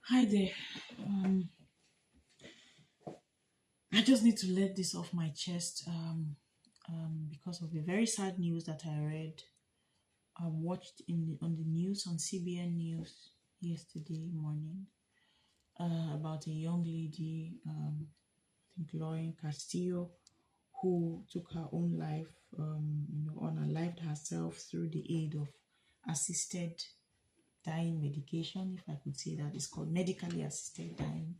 Hi there. Um, I just need to let this off my chest because of the very sad news that I read, watched on the news on CBN News yesterday morning about a young lady, I think Noelia Castillo, who took her own life, unalived herself through the aid of assisted dying medication, if I could say that. It's called medically assisted dying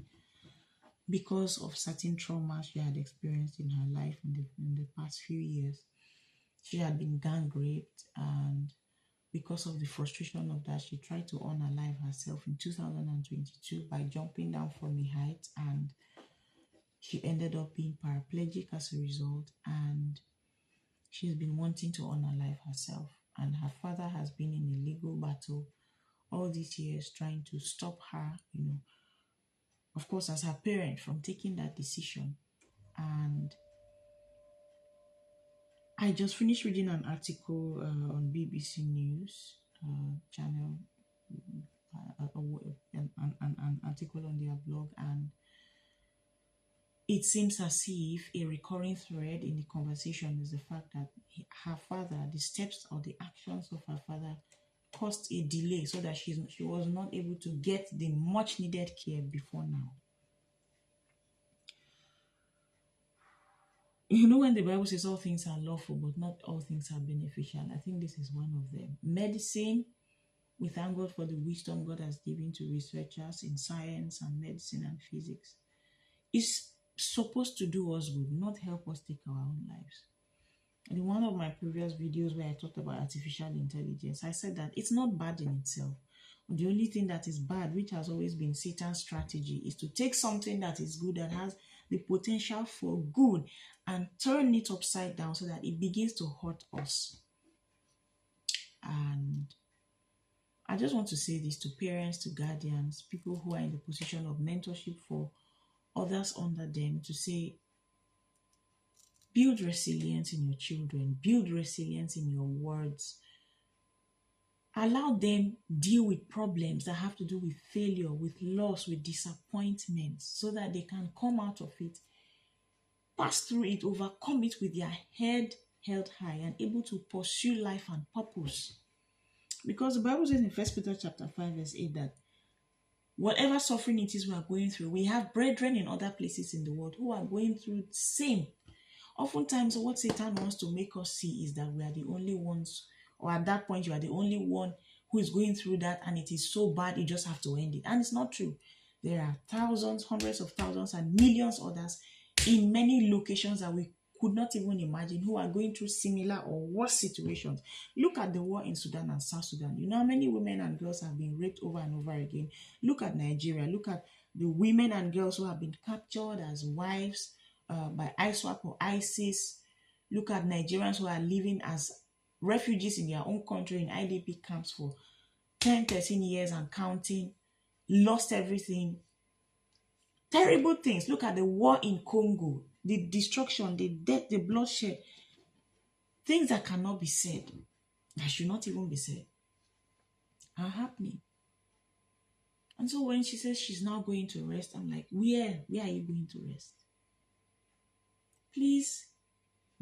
because of certain traumas she had experienced in her life in the past few years. She had been gang raped, and because of the frustration of that, she tried to unalive herself in 2022 by jumping down from a height, and she ended up being paraplegic as a result. And she's been wanting to unalive herself, and her father has been in a legal battle all these years trying to stop her, of course, as her parent, from taking that decision. And I just finished reading an article on BBC News channel, an article on their blog, and it seems as if a recurring thread in the conversation is the fact that her father, the steps or the actions of her father, caused a delay so that she was not able to get the much needed care before now. When the Bible says all things are lawful, but not all things are beneficial, I think this is one of them. Medicine, we thank God for the wisdom God has given to researchers in science and medicine and physics. It's supposed to do us good, not help us take our own lives. And in one of my previous videos where I talked about artificial intelligence, I said that it's not bad in itself. The only thing that is bad, which has always been Satan's strategy, is to take something that is good, that has the potential for good, and turn it upside down so that it begins to hurt us. And I just want to say this to parents, to guardians, people who are in the position of mentorship for others under them, to say, build resilience in your children, build resilience in your words. Allow them deal with problems that have to do with failure, with loss, with disappointment, so that they can come out of it, pass through it, overcome it with their head held high and able to pursue life and purpose. Because the Bible says in 1 Peter chapter 5 verse 8 that whatever suffering it is we are going through, we have brethren in other places in the world who are going through the same. Oftentimes, what Satan wants to make us see is that we are the only ones, or at that point, you are the only one who is going through that, and it is so bad, you just have to end it. And it's not true. There are thousands, hundreds of thousands, and millions others in many locations that we could not even imagine who are going through similar or worse situations. Look at the war in Sudan and South Sudan. You know how many women and girls have been raped over and over again. Look at Nigeria. Look at the women and girls who have been captured as wives by ISWAP or ISIS. Look at Nigerians who are living as refugees in their own country in IDP camps for 10, 13 years and counting, lost everything. Terrible things. Look at the war in Congo, the destruction, the death, the bloodshed. Things that cannot be said, that should not even be said, are happening. And so when she says she's now going to rest, I'm like, where are you going to rest? Please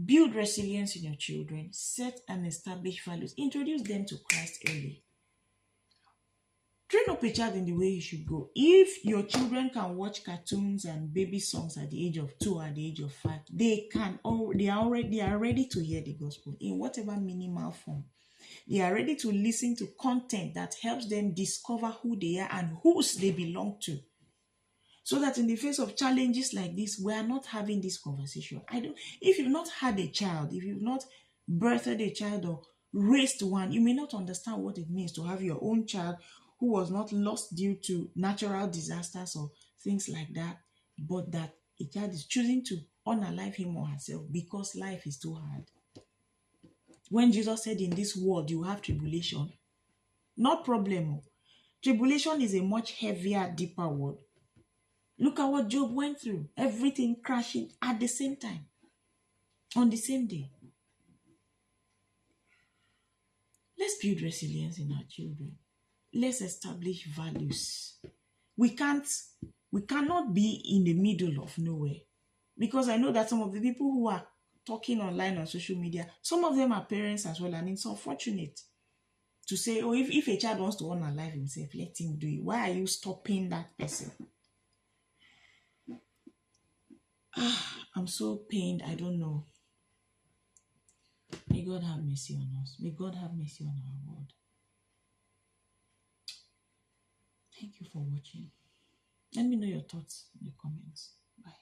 build resilience in your children, set and establish values, introduce them to Christ early. Train up a child in the way he should go. If your children can watch cartoons and baby songs at the age of 2 or at the age of 5, they are ready to hear the gospel in whatever minimal form. They are ready to listen to content that helps them discover who they are and whose they belong to. So that in the face of challenges like this, we are not having this conversation. If you've not had a child, if you've not birthed a child or raised one, you may not understand what it means to have your own child who was not lost due to natural disasters or things like that, but that a child is choosing to unalive him or herself because life is too hard. When Jesus said, in this world you have tribulation, not problem. Tribulation is a much heavier, deeper word. Look at what Job went through. Everything crashing at the same time, on the same day. Let's build resilience in our children. Let's establish values. We cannot be in the middle of nowhere. Because I know that some of the people who are talking online on social media, some of them are parents as well, and it's unfortunate to say, oh, if a child wants to unalive himself, let him do it. Why are you stopping that person? I'm so pained. I don't know. May God have mercy on us. May God have mercy on our world. Thank you for watching. Let me know your thoughts in the comments. Bye.